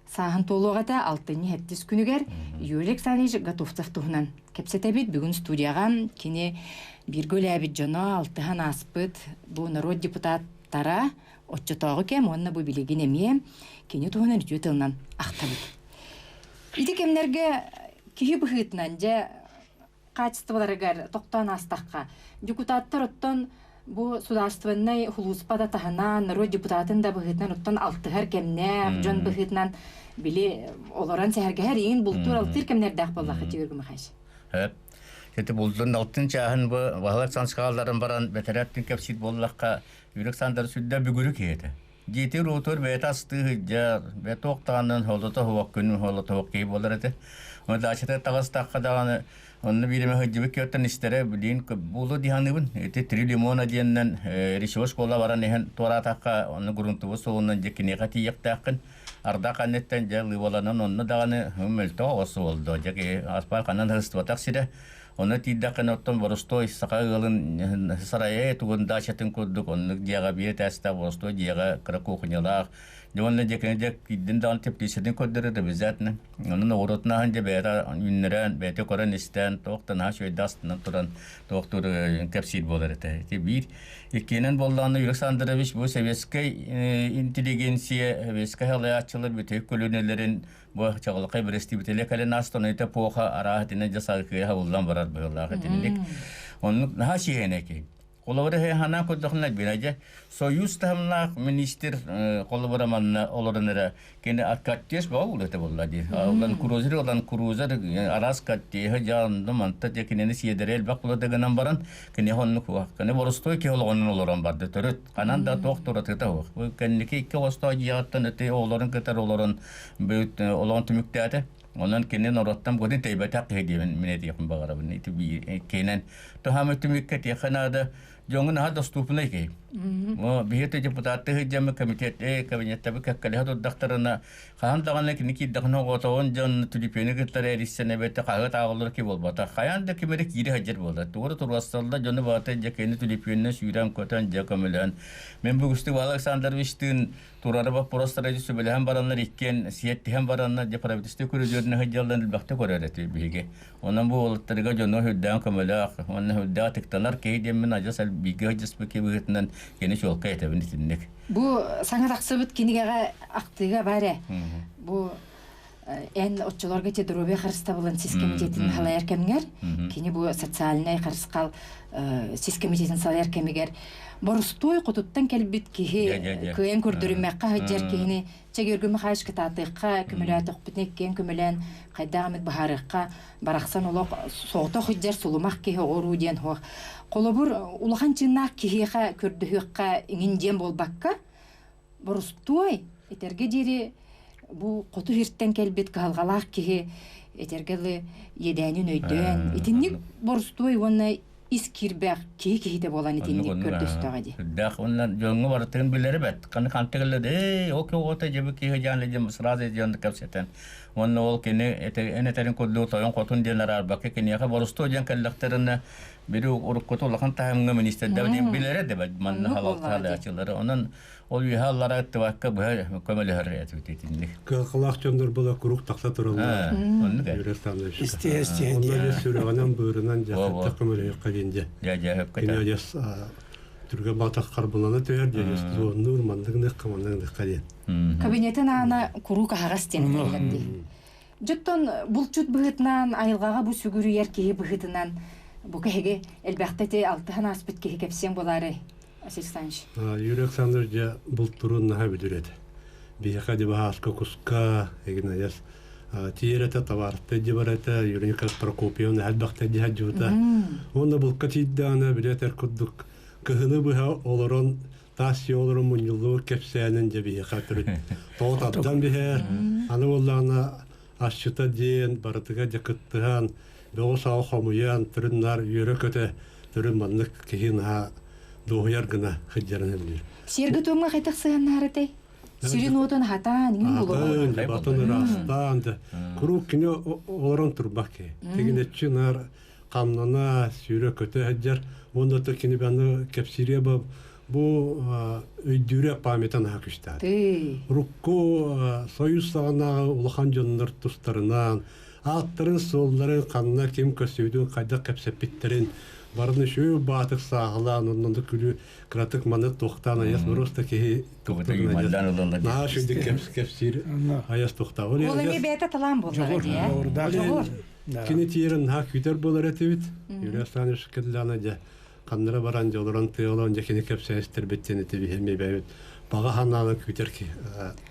сағын толуғата 6-7 күнігер Юрик Сандежі Гатовцав тұғынан. Кепсетәбіт бүгін студияға кені бір көләбіт жоно 6-хан аспыт бұл народ депутаттара отчытағы кем, онына бұл білеген еме кені тұғынан үтіе тылынан ақтабыт. Иді кемнерге күйі бұғытынан жа качестволарыгар тоқтан астаққа. Депутаттар оттан бұл сударственный хулуспада тахана народ депутатын да бұғытынан оттан 6-ғар кемнер, жон бұғытынан білі оларан сәхәргәр ең бұл тур 6 кемнердәқ боллақы тегіргі мұхаш. Кеті бұлдың алтын чағын бұл бағалар сансқаларын баран бәтәрәттің кәпсет боллаққа Юрик Сандер сүдді бүгірі кейді. Жеті ротор бәйті астығы жар, бәйті оқтағанын холдыта хуақ күнін холдыта хуақ кей болар әді. Оны да ашыта тағыстаққа дағаны оны биреме хөджібі көттен істері білейін бұлы диханыбын. Эти 3 лимона дейіннен решевош қола баран ехен торатаққа оны ғұрынтығы соғынан жекінеға тиектақын. Арда қанеттен жағы боланын оны дағаны өмілті оғасы олды. Жеке аспар қанан ғыстыватақ сірі. Оны тиддақын оттан борыстой сақа ғылын сарайы туғында шатын көддік. Оны дияға бейі тәсті борыстой дияға қырық оқынялақ. Жуанна жекені жек кидден дағын теплесетін көддірді бізәтіні. Оның орытына ханже бәйті үннерен, бәйті көрін істен, тоқтан аш өйді астынан тұран тоқтыр кәпсейд болар еті. Бір, екенен болдағаны Юрик Сандерович бұл советскай интеллигенция, советскай халаятчылар бүтек көлінелерін бұл чағылықай бірісті бүтелі кәлін астан өйті поға арағытына жасағықы хавылдан барар бұғылағы тінілік. Оның наға шейенеке. Олары хана көддіғінләк бейнәже Союз тағымлақ министр қолыбыраманына оларыныры кені аткаттеш баға ұлыты болады. Олан крузер арас каттеғі жағынды манта текенені сиедері әлбақ бұладығынан баран кені қонны қуақ. Кені борыстой ке олғанын оларан барды түріт. Қанан да тоқ тұратыта қуақ. Кәнеке екі остай жиғаттан өте оларын кітар оларын түмікті әті. Ondan kendi norottam kodin teybetak hediyen mineti yakın bağırabın. İti bir kenen. Toham ötümükket yakınada jongun ha dostupuna ki. O bihete deputatı hıcamı komitete kabinette bir kakkali hado daktarına kahan dağınla ki niki dağına otoğun can tülipeni gıtları erişsene bette kağıt ağılır ki bolbata. Kayan da kemerek yeri hacer bolda. Doğru turvasalda jonu batı jakeni tülipeni süyran kotan jakamılan. Men bu güçlü Alexander Viştin turarı bak prostaracı sübüle hem baranlar ikken siyetti hem baranlar japarabitiste kurujörüne hıcallan ilbakta korareti bihige. Ondan bu olutlarıga jonu hüddan kamalak. Ondan hüdda tıktalar ki demin acasal bilgi hıcıspı ki bihitinden yeni şolka etabini tindik. Bu sana taksıbıt kinigara aktıga bare. Bu en otçularga tedrobe qarsta bolan siskemitetin halayar kemger. Kini bu sotsialnay qarskal siskemitetin salayar kemiger. Борустой кутуттан келбит кихи көен көрдүрүмөккө хаҗар кихини чегергүмө хаш кытатыкка күмөлөтөк битнеккен күмөлөн кайдагамыт бахарыкка бараксан улок соото хаҗар сулумак кихи ору ден хо колобур улахан чынак кихиха көрдүхөккө иңинден болбакка борустой этерге дири бу коту хирттен келбит калгалак кихи этергели еденин өйдөн итинник борустой онна искирбәк кихите болан итинник көрдөстөгө ди. Дах оннан жоңго бартын билери бет. Каны кантыгылды, оке ота жебе кихе жанлы жем сразу жонды капсетен. Онно ол кене энетерин кодлу тоyon котун денер арбаке кенеге борусто жан келлектерин бири уруккоту улахан таамга министрде билери де манна халалталы ачылары. Онан ол юхаллара аттыбакка бу көмөлөр этитинди. Кылак жондөр була курук такса туралар. Юрестаны. Истестен. Онда сүрөгөнөн бөрүнөн жакта көмөлөр кадинде. Жа Кенежес түргө батак карбуланы төр жес нур мандыгны камандыгны кадин. Кабинетін ана курука харастен келемди. Жоттон булчут быгытынан айылгага бу сүгүрү еркеги быгытынан бу кеге элбактете алтыхан аспит кеге кепсен болары. Асистанш. Юрек Сандыр же бултурун наха бүдүрет. Бияка ди бааска куска эгина яс тиерете таварты дибарата Юрика Прокопиевна албакта ди хаджута. Онда булкатиддана билетер куддук кыгыны быха олорон тас йолорун мунжулу кепсенин же бияка түрүт. Тоот абдан бихер. Аны оллана ашчыта ден барытыга жакыттыган беосау хомуян түрүннар юрекөте түрүн маннык кихин ха доғыяр гына хыджараны білер. Сергі тоңға қайтақ сығаннары тей? Сирин отын хатан, еңін болу? Батын растан, күру кіне орын тұрбақ ке. Тегін етші нар қамнана сүйре көті хыджар. Онда та кені бәні кәпсире бұл өйдүре паметан хакыштар. Рукку союз сағанағы улахан жонлар тұстарынан, аттарын солларын қанына кем көсеудің қайда кәпсепеттерін барыны шөй батық сағылан, оннан да күлі кратық маны тоқтан аяс бұрыста кеге тоқтан аяс. Наға шөйді кәпсір аяс тоқта. Ол еме бәйті талан болдығы де? Кені тиерін наға күйтер болар әтебет. Юриястан үшкідлана де қандыра баран жолыран тыялан жекені кәпсәйістер беттен әтебе хелмей бәйбет. Баға ханнағы күйтер ке.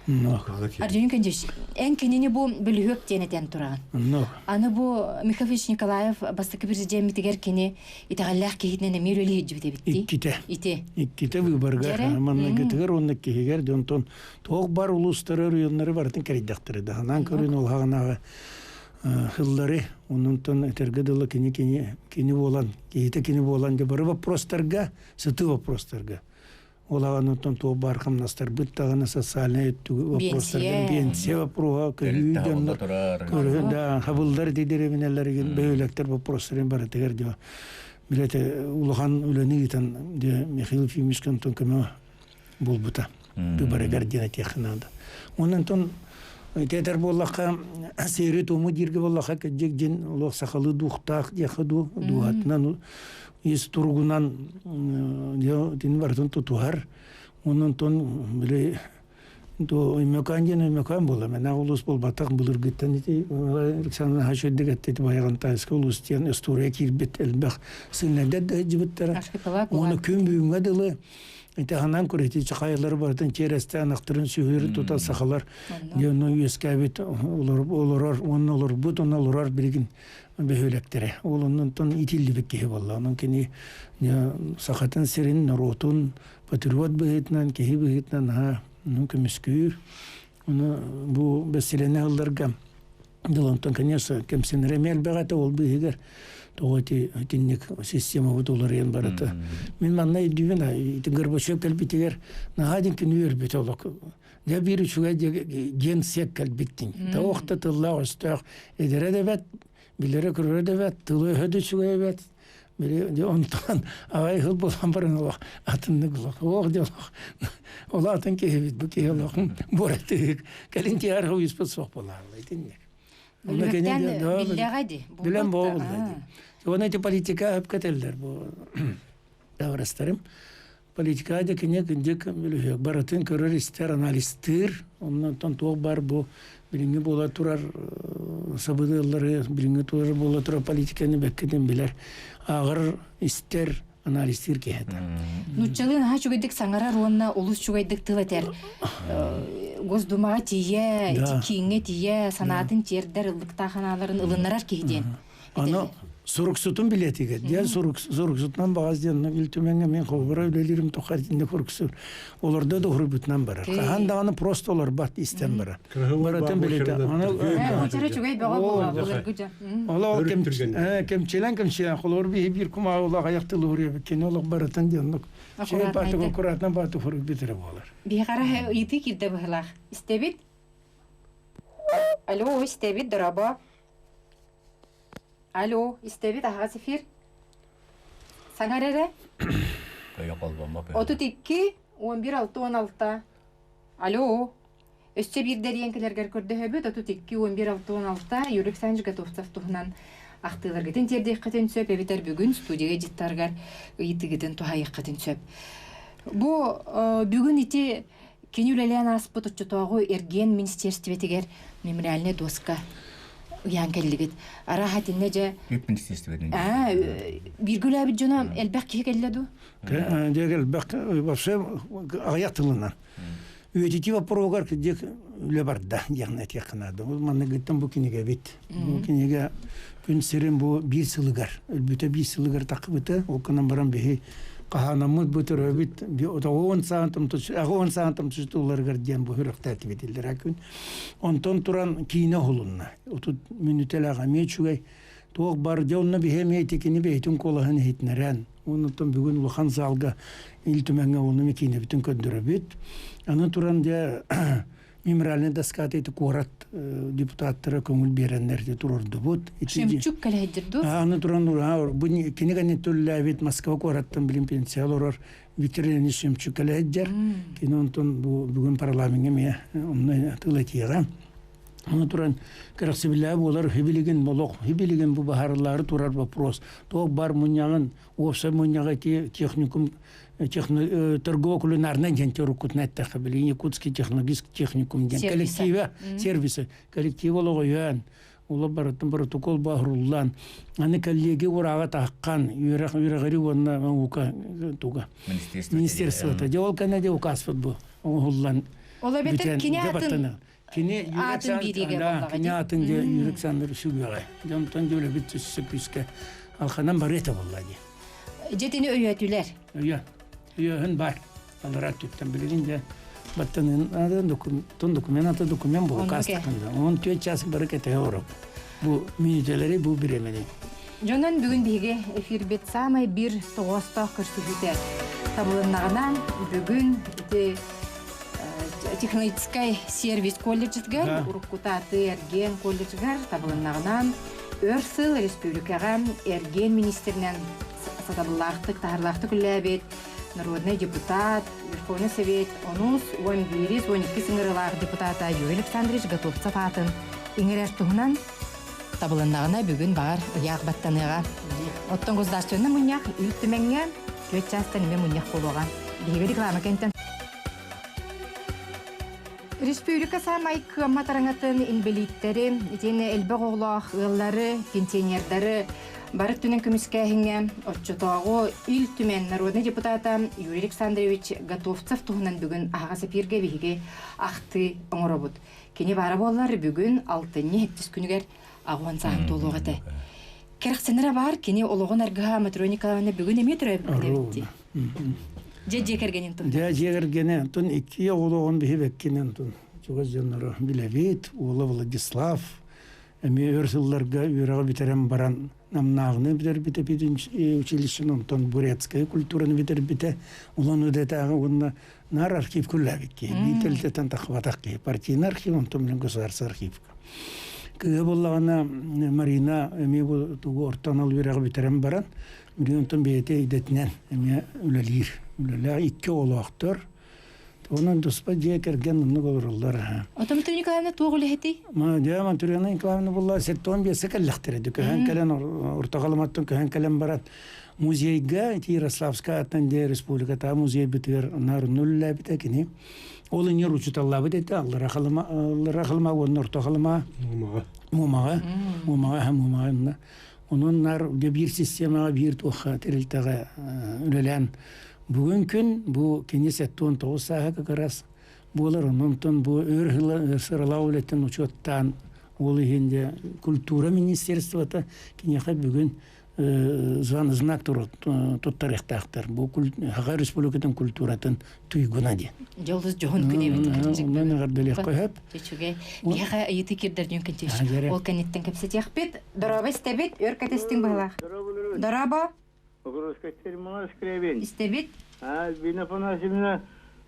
Арджуин кәнжеш, ән кенені бұл білігөк денетен тұраған. Аны бұл Михайлович Николаев бастықы бірзі митігер кені итағаллақ кейтінен әмер өлі хеджі бітті бітті? Икките выборға манна кетігер, онны кейгер, донтон тоқ бар ұлыстары районлары бартын кәрейдақтыры да. Анан көрін ол хағанағы хыллары, онынтон әтергеділі кені болан, кейті кені болан, бары вопростарға, сыты вопростарға. Олаған отон то бар хамнастар быттагына социальный вопростар, пенсия вопроса, көйден, да, хабылдар дедеревинелерген бөйлектер вопростарын бар тегер де. Билете улахан үлени гитен де Михаил Ефимович Антон көмө болбута. Бары гардина технада. Оннан тетер боллака сери тому дирге боллака кежген улак сакалы духтак яхаду дуатнан ис тургунан дин бартын тутуар онун тон биле до имекан бола мена улус болбатак булыр гиттен Александр Хашеддегет баяган улус тен история кирбет элбах сыннада да жибеттер оны күн бүгүнгө дылы Итаханан күрети чакайлар бартын черестен актырын сүйөр тута сахалар. Жөнө юскабит олор бутон олор бирген бөһөлектери. Олонун тон итилдибекке болла. Анын кени сахатын сирин ротун патриот быгытнан кеһи быгытнан ха нүкүмүскүр. Уну бу беселене алдарга. Дилонтон конечно кемсенремел багата ол быгыр. Тоғати тинник система бұтуларыен барыты. Мен манна идювена, ити Горбачев кәлбетегер, нағадин күні өрбет олық. Я бері шуға ген сек кәлбеттін. Та оқты тылла ұстақ, едері де бәт, білері күрері де бәт, тылы өді шуға бәт. Білі онтан ағай ғыл болан барын олақ, атынны ғылақ, оқ де олақ. Ола атын кейбет, бұл кей олақын бұраттығық. Кәлінте арғы ұйыспы соқ болағылай, деймек. Білен болғылайды. Оны эти политика әп кәтелдер. Даврастарым. Политика да кене күндік баратын көрер істер, аналистер. Оннан тоқ бар бұл біліңі бола тұрар сабыдылары, біліңі тұрар бола тұрар политиканы бәккеден білер. Ағыр істер, аналистер кейді. Нұтчалын ға чүгайдік саңара руанна олыс чүгайдік тылатер. Госдумаға тие, кейінге тие, санатын тердер, ылдықтағаналарын ылынарар кейден. Суруксутун билетиге. Дия суруксутнан багаз диян илтүменге мен хобора үлелерим тохартинде көрксүр. Оларда да хурбутнан барар. Хандаганы просто олар бат истен барар. Баратын билети. Ана Очара чугай бага була буларгыжа. Ола кемчелен холор бир кума ола аяктылыр кен ола баратын диян. Şey batı kuratdan batı fırık bitire bolar. Bir kara iti kirde bıhlak. İstebit? Alo, istebit draba. Alo, istebit aha sefir. Sangarere? Köye kolbama. 32 11 6 16. Alo. Ösçe bir deriyenkilerger kördü höbüt 32 11 6 16 yürük sancı gatovsaf tuhnan ақтылар гетен терде қатын сөп эбитер бүгүн студияга життаргар ыйытыгытын тухайык қатын сөп. Бу бүгүн ити кенүлелен аспыт учутогу эрген министерстветигер мемориальный доска уянкеллигит. Арахатинне же министерстветин. Биргүләбит жона элбек кегелледу. Дегел бак вообще аятылынан. Үетити вопрогар дек лебарда ягнат якынады. Ул маны гыттан бу кинеге бит. Бу кинеге күн серен бу бир сылыгар. Өлбүтө бир сылыгар такыбыты. Ол кынан баран бехи каханамыт бутыр бит. Би 10 сантым туш, 10 сантым туштуларгар ден бу хурактат битилдер акын. Онтон туран кине холунна. 30 минутлага мечугай. Тоқ бар жолна бихемейти кини бейтун колаһын хитнерен. Онтон бүгүн улхан залга илтүмәнгә уны мекине бүтүн көндөрө бит. Аны туран де мемориальный доскаты корат депутаттары көңүл береннерди турурду бут. Шемчук калайдырды. Аны туран бу кинегәне төллә бит Москва кораттан билим пенсиялар ветераны шемчук калайдыр. Кинонтон бу бүгүн парламентке ме онны тылатыга. Аны туран карасыбылла болар хибилеген молок, хибилеген бу бахарлары турар вопрос. То бар мунягын, опса муняга техникум торгово кулинарный центр кутнатта хабили якутский технологический техникум ден коллектива сервисы коллектива логоян ула баратын протокол бахруллан аны коллеги урага таккан юрагари вонна ука туга министерството дел канаде указ бу уллан ола бетер кинятын атын бириге болдага кинятын Александр Шугага жонтон жөлө битсиз писке алханан барета боллади жетини өйөтүлөр Йön бар. Аларат туттан билгенде баттанын документ бул кастыкында. Он 4 час баракет Европа. Бу минутлери бу биремени. Жонан бүгүн биге эфир бет самай бир тоғоста көрсөтүтө. Табылыннагынан бүгүн технологический сервис колледжгер, Уруккутаты Эрген колледжгер табылыннагынан Өрсыл республикага Эрген министринен сатабыллактык, тахарлактык үлләбет народный депутат, Верховный совет, онус, 11-12 сыңырылар депутата Юрий Александрович Готовцев атын. Иңерер туғынан табылыннағына бүгін бағар ұяқ баттаныға. Оттон государственный мұньяқ үлттіменге 4 частан еме мұньяқ болуға. Бейгі реклама кенттен. Республика самай кыамма тараңатын инвалидтері, итені әлбі оғылақ, ұяллары, пенсионердары, Барыт түнен көміскәһіңе отчотоғу ил түмен народный депутата Юрий Александрович Готовцев туғынан бүгін аға сапирге бейге ақты оңырабыд. Кені бары болар бүгін 6-7 күнігер ағуан сағын толуғаты. Керақсенера бар, кені олығын арғыға Матроникаланы бүгін еме түрі өбілдебітті. Жекергенен тұн? Жекергенен тұн 2 олығын бейбеккенен тұн. Чуғыз жанлары Билевит, Олы Владислав, әме өрсылларға үйраға бітерен баран намнағыны бітер училищен, онтон бурятская культураны бітер улан өдетағы онна нар архив күлләбікке, бейтелтетен тақватақке, партийный архив, онтон білін государство архив. Күйе болағына Марина әме тұғы ортан ал үйраға бітерен баран, онтон бейте едетінен әме үлелер, 2 олы ақтыр, Онан дуспа жекерген нуну болуруллар. Отомту Николаевна тугулы хети? Ма жама Туряна Николаевна булла сеттон бесе каллахтырды. Көһән кален ортагалматтан көһән кален барат. Музейга Ярославская атанде республиката музей битер нар нулла битекини. Ол не ручуталла бит Алла рахалма он ортагалма. Мумага. Онун нар бир система бир тоха терилтага үлелән. Бүгін күн бұл кенесеттон 9 сағаға қарас болар, онтон бұл өрсырылау үлеттен учеттан ол егенде культура министерствота кенеға бүгін знак туттарыктактар. Бу Хага Республикатын культуратын туйгуна ди. Жолдыз жоғын күнебет. Мен гардылык койып. Чечуге бияға айыты кирдерден кінчеш. Ол кәнеттен кәпсет яқпет. Дорабы істебет, өркәтестің бағлақ. Дорабы? Істебет? Бина панасымына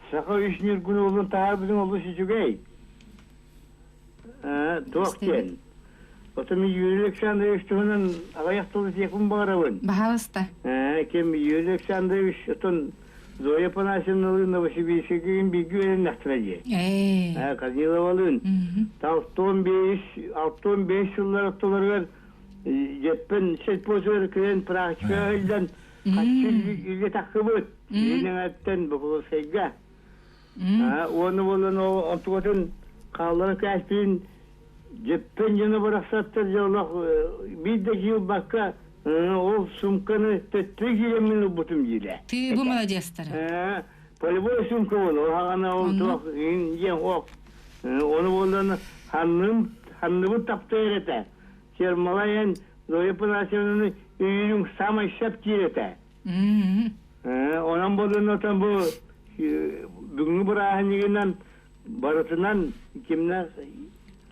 сақа үшінер күні олын тағар біздің олы шечугей. Тоқтен. Отым Юрий Александрович туһунан аяқтылы текун барабын. Бахалыста. Кем Юрий Александрович отын Зоя Панасьевна Новосибирская бигюрен нахтради. Казниловалын. Алтон 5 yıllar оттоларгар жетпен сельпозор кирен практика илден качыл илге такыбыт. Менен аттан бу сейга. Оны болон отуготун каллары каспин Cepten yanı bıraksattır yolak bir de yıl bakka o sumkanı tetrik yemin butum yile. Ты bu молодецтер. Polibol sumka olur. Hana oldu. Yen ok. Onu boldan hanımı taptı erete. Çermalayan Zoya Pınasyan'ın ürün sama şap girete. Ondan boldan otan bu bugün bırakın yerinden barıtından kimler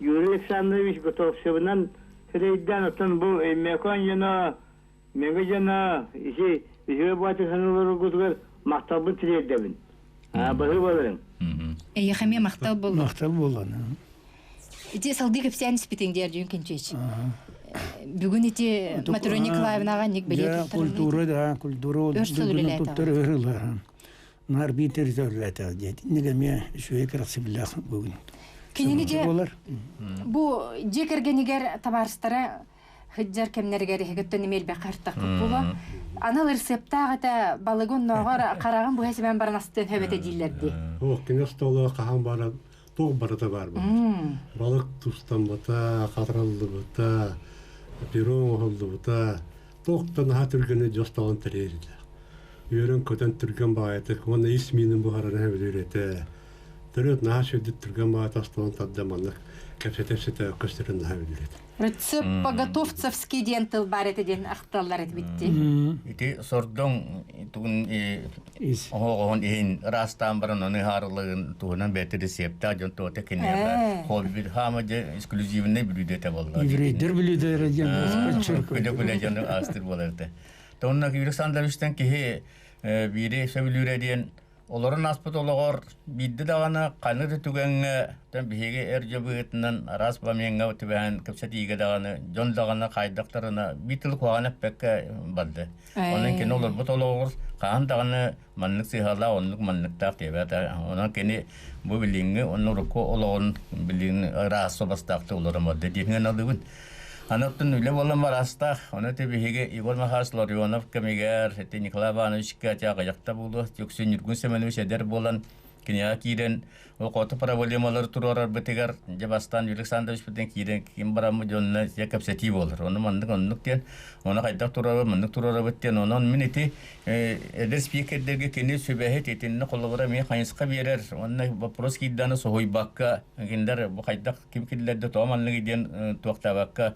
Юрий Александрович Готовцевнан Фрейдан отан бу мекан жана мега жана иши баты ханылары гутгар мактабы тиредебин. Бары баларым. Яхаме мактал бол. Мактал болгон. Ити салды кепсян спитиңдер жөн кенчеч. Бүгүн ити Матроня Николаевнага ник белет. Культура да, культура туттар өрүлөр. Нар битер зөрләтә дит. Неге ме шуе красивлах бүгүн. Кинеге бу жекергенигер табарстара хыджар кемнергер хегеттен эмел бакартак була. Анал рецептагата балыгын ногор караган бу хесебен барнастын хөбөтө диллерди. О, кинестоло кахан бара, тог барата бар бу. Балык тустан бата, катралды бата, пирон холду бата, токтан хатыргыны жосталан терерди. Үйрөн көтөн түргөн баайты, оны исминин бу хараны хөбөтөрөтө. Төрөт наашыды түргөн баайты асталан таддаманлык кепсетепсете көстөрүн хабилет. Рецепт поготовцевский ден тыл бар этеден акталлар этбитти. Ити сордон тугун огон ин растан баран оны харлыгын тугунан бетер рецепта жон тоте кенеба. Хобби хамаде эксклюзивный блюдете болду. Еврейдер блюдер ден көдө жон астыр боларды. Тонна Александровичтен ки бири сөбүлүреден оларын аспыт олығыр бидді дағаны қаныр түгенге бігі әржебігетінен арас баменге өтібән көпсетіге дағаны жон дағаны қайдақтарына битіл қоған әппәкке барды. Онын кен олар бұт олығыр қаған дағаны маннық сыйхала, онлық маннықтақ дебәді. Онын кені бұл біліңі, оның ұрыққа олығын біліңі рас собастақты оларым барды. Дегенген алығын. Анаттын үлі болын бар астақ, оны төбігі Игор Махас Ларионов кәмегер, Николай Иванович кәтяға жақта болды, өксін үргін сөмәлі өшедер болын, кенеға кейден, ол қоты проблемалар тұрарар бітігер, жабастан Александрович бітен кейден кем барамы жонына кәпсәті болыр. Оны мандық онлық ден, оны қайдақ тұрарар, мандық тұрарар біттен, оның мен еті әдір спикердерге кені сөбәхет етінні қолығыра мен қайынсқа берер, оны вопрос кейданы соғой баққа, кендер бұл қайдақ кем келдерді тоғаманлығы ден туақта баққа,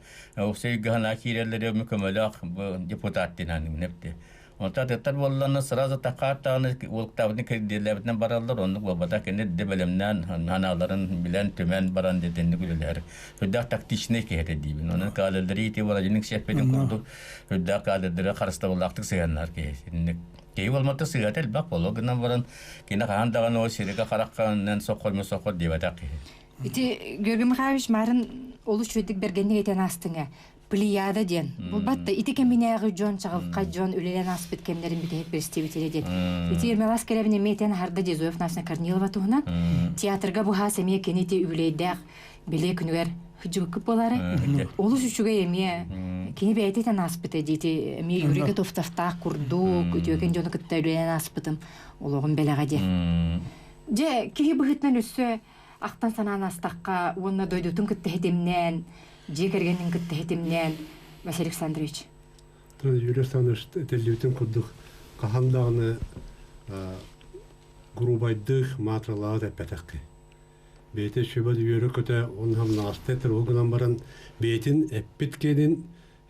осы үйгіғана кейрерлері мүкөмөлі депутаттен әнің нәпті. Онта теттар болланы сразу тақаттағаны олықтабының кредитлерінен баралар, онық болбада кені дебелемнен ханаларын білен төмен баран деденді күлілер. Хүддақ тактичный кейті дейбін. Оның қалылдары еті болажының шеппеден күрдік, хүддақ қалылдары қарыста болақтық сығанлар кейті. Кей болматы сығат әлбақ болу, күнен баран кені қағандаған о сереге қараққанынан соққой дейбатақ кейті. Ити Георгий Михайлович марын олу шөйдік бергенне етен астыңа. Плеяда ден. Бұл батты ити кембинеғы жон чағылқа жон үлелен аспет кемдерін бітейіп берістебетеле ден. Ити ермелас керебіне метен харды Дезоев Насына Корнилова туғына. Театрға бұға сәме кенеті үлейдәқ біле күнігер хүджігі күп болары. Олу шүшіге еме кені бәйтетен аспеті дейті. Ме юреге тофтафтақ күрду, көтеукен жоны күтті үлелен аспетім. Олығын бәліға де. Же, кеге бұғытнан өссі ақтан санан астаққа, онына дойдутын күтті хетемнен, жекергеннің күтті хетемнен, Василий Александрович. Юрий Александрович, тәлеутін күрдік қағандағыны грубайдық матралағы әппәтәқі. Бейті шөбәді үйері көті, оның хамна астетір оғынан баран бейтін әппеткенін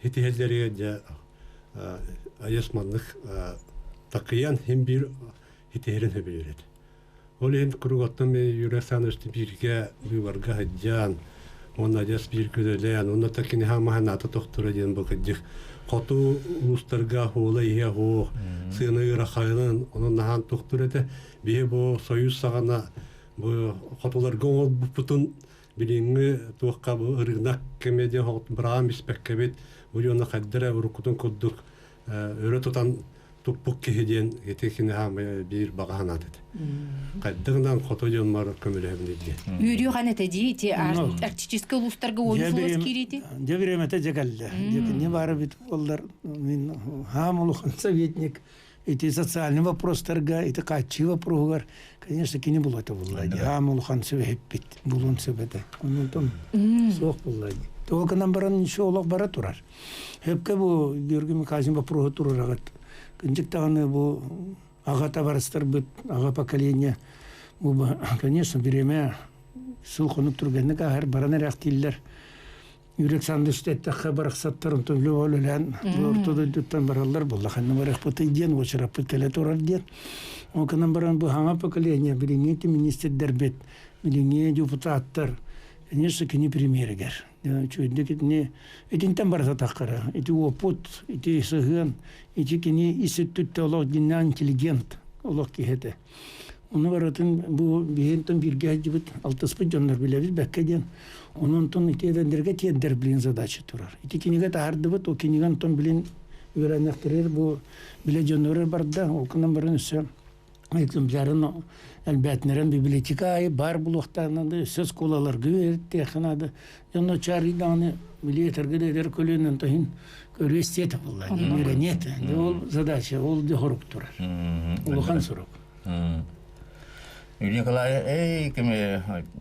хетихелдерге аясманлык такыян hem bir hiterin höbüret. Ol hem kurugattan me yüreksan üstü birge büyvarga hajjan. Ona jas bir ködelen, ona takini hama hanata doktora diyen bakıcık. Kotu uluslarga hola iya ho, sığını rahaylın, onun nahan doktorete bir bu soyuz sağana bu kotular gol bu putun bilingi tuğka bu ırgnak kemedi hot braham ispekkebet bu yona kaddere vurukutun kudduk öyle tutan tupuk kehiden yetekini ham bir bagahana dedi. Kaddığından kotu yonmar kömülevini diye. Yürüyor haneteci ti artistik uluslarga oyuncular kiriti. Devrimete cegalle. Ne var bit onlar min hamulu soветник эти социальные вопростарга, эти качи вопросар, конечно, кини было это влади. Хамул хан сөйбит, булун сөбете. Onun там соқ влади. Только нам баран ничего олақ бара турар. Хепке бу Георгий Казин вопросы турарагат. Конжектаны бу агата барыстар бит, ага поколение. Бу, конечно, береме сылхонук турганнага һәр баран рахтиллер. Yürek sandviçte haber sattırın tövlü olan ortada tutan barallar bullah hanım var yapıtı diyen o şarapı keletorar diyen o kanın baran bu hanga поколение bilingi minister derbet bilingi deputatlar neyse ki ni premier ger çünkü ne edinten barata takara eti oput eti sığın eti ki ni institut olog dinlen intelligent olog ki hete onu varatın bu bihenton bir gecibit altıspı canlar bile biz bekkeden onun ton itidenderge tiender bilin задача турар. Ити киниге тардыбыт, о киниган ton bilin öğrenektirir bu bile canlar barda o kanın barın üstü eklemlerin elbetlerin bibliotekayı bar buluktanında söz kolalar güver tehnadı. Yanına çarıdanı milletlerge eder kölünün tahin körüstiyet vallahi öğreniyet. O задача, o dihoruk turar. Ulukan soruk. Николай,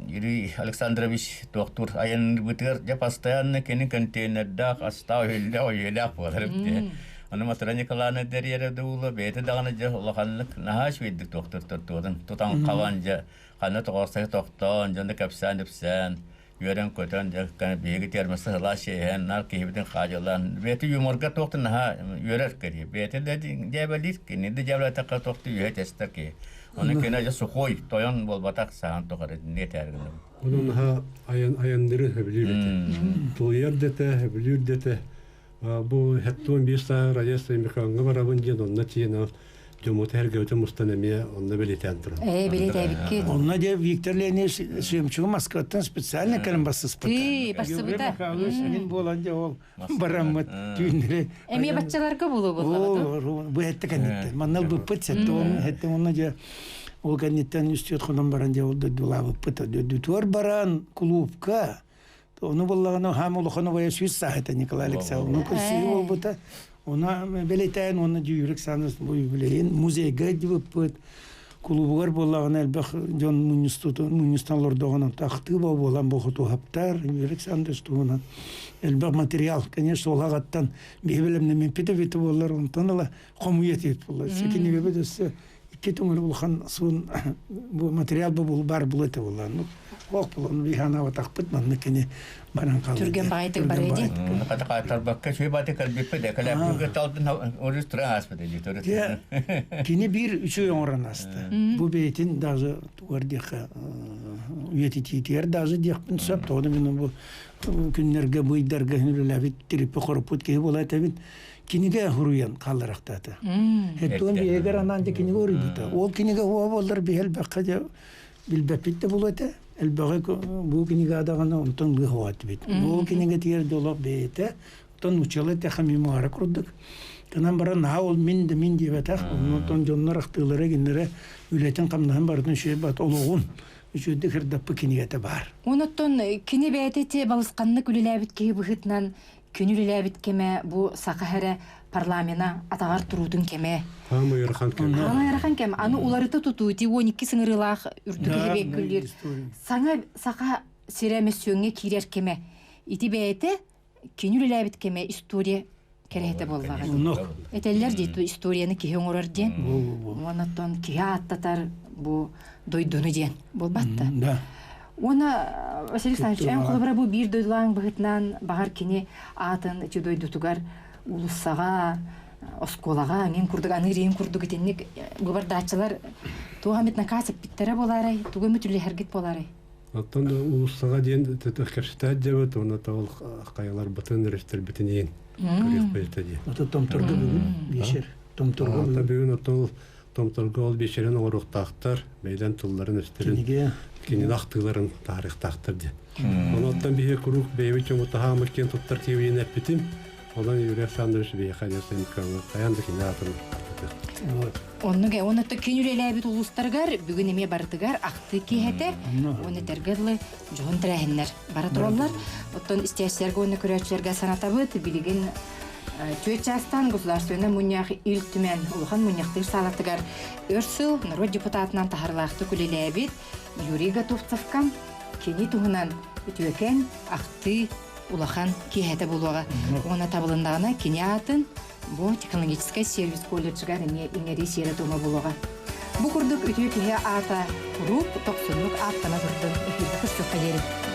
Юрий Александрович, доктор, аян бутер, я постоянно кени контейнерда оставил, я подробнее. Он матра Николай дерья дула, бета дагана же лоханлык нахаш видик доктор тотудан, тутан каванжа, ханна тоқсай тоқтан, жонда капсан депсан, юрен көтен же кан беги термасы лашен, нар кибиден хажалан, бета юморга тоқтан наха юрер кери, бета деди жабалит кени, де жабалата тоқты юетестер ки. Onun kena ya sukhoi toyan bol batak sahan to kare ne tergin. Onun ha ayanları hebiliyor. Toyar dete hebiliyor dete. Bu hattun bir sa rajasa imkanı var avunca onna tiyena Cumhuriyet her gövde mustanemiye onunla belirtendir. Belirtebik. Onunla diye Viktor Leonid Şemçuk Moskva'dan spesialne kalınbası spıta. Başta bu da. Senin bu olanca ol barammat tüyünleri. Emiye batçalarga bulu bu. Bu hette kanitten. Manal bu pıtsette onun hette onunla diye o kanitten üstüyot kunan baran diye oldu dolabı pıta. Dütüyor baran kulüpka. Onu vallahi hamuluğunu vaya süs sahete Nikolay Alexeyevich. Onu kursiyi ol bu da. Ona belirten onu yürek sanırız bu bileyin muzeyge gibi pıt kulübüler bollağına elbek John Munistan doğanan tahtı bolan boğutu haptar yürek sanırız doğanan elbek materyal конечно olağattan bir bilemle mempete veti bollar ondan ala komuyet et bollar sekini bebedese iki tümül bulhan sun bu materyal bu bar bulete bollar Ок булан вихана ва тахпыт манны кини баран калды. Түрген байгайты бар эди. Ката катар бакка чөй баты калбипе де калап бүгө талдын орус тура аспыды дитөрөт. Кини бир үчөө оңран асты. Бу бейтин даже туардыха үетитер даже дикпин сап тоды мен бу күннерге буйдарга хүнләбит тирип корупут ки була табит. Киниге хуруян калдырактаты. Хеттон бигер анан киниге урубута. Ол киниге болдар бихел бакка билбепитте булата. Elbette bu kiniga adağına ondan bir hava bit. Bu kiniga diğer dolap beyte, ondan uçalı tekrar mimara kurduk. Kanan bara naul min diye betak, ondan jonlar aktıları günlere ületen kamdan bardan şey bat oluğun. Üçüncü kırdapı kiniga te var. Ondan kini beyte te balıskanlık ülelebit ki bu hitnan künülelebit keme bu sakahara парламена атагар турудун кеме. Хама ярхан кеме. Хама ярхан кеме. Аны уларыты тутути 12 сыңырылах үрдүгебек күллер. Саңа сака серемесөңе кирер кеме. Ити бейте кенүлелебит кеме история керете боллагы. Этеллер дейт историяны киһөңөрөр ден. Онотон киһаттатар бу дойдуну ден. Болбатты. Да. Она Василий Александрович, эн кулабра бу бир дойдулаң быгытнан багар кини атын ичи дойдутугар улуссага осколага мен курдук аны рейин курдук итенник бубар дачылар туга метна касып питтере боларай туга мүтүле хергит боларай. Оттон улуссага диен кепсетат дебет, оны тол кайылар бытын рестер битинен. Көрөк бетеди. Ото томторго бүгүн бешер. Томторго Ата бүгүн отол томторго ол бешерен оруктактар, мейдан тулларын өстерин. Киниге Кинин актыларын тарихтактыр ди. Оноттан бие курук бейби чомута мыкен туттар тивин эпитим. Одан юрек сандырыш бие хадясын каңы. Аянды кинатын. Оннуге онотто күнүлелебит улустаргар бүгүн эме бартыгар акты кихете оны тергерлы жон трехнер бара тураллар. Оттон истестерге оны көрөчлөргө санатабыт билигин Чуечастан государственный муньях илтүмен улхан муньяхтыр салатыгар өрсүл народ депутатынан тахарлақты күлелебит Юрий Готовцовкам кени туһунан үтүөкен акты улахан кихете болуга она табылындагына кени атын бу технологический сервис колледжга иңери сере тома болуга бу курдук үтүө кихе ата куруп токсунлук аттана турдун эфирде көрсөккө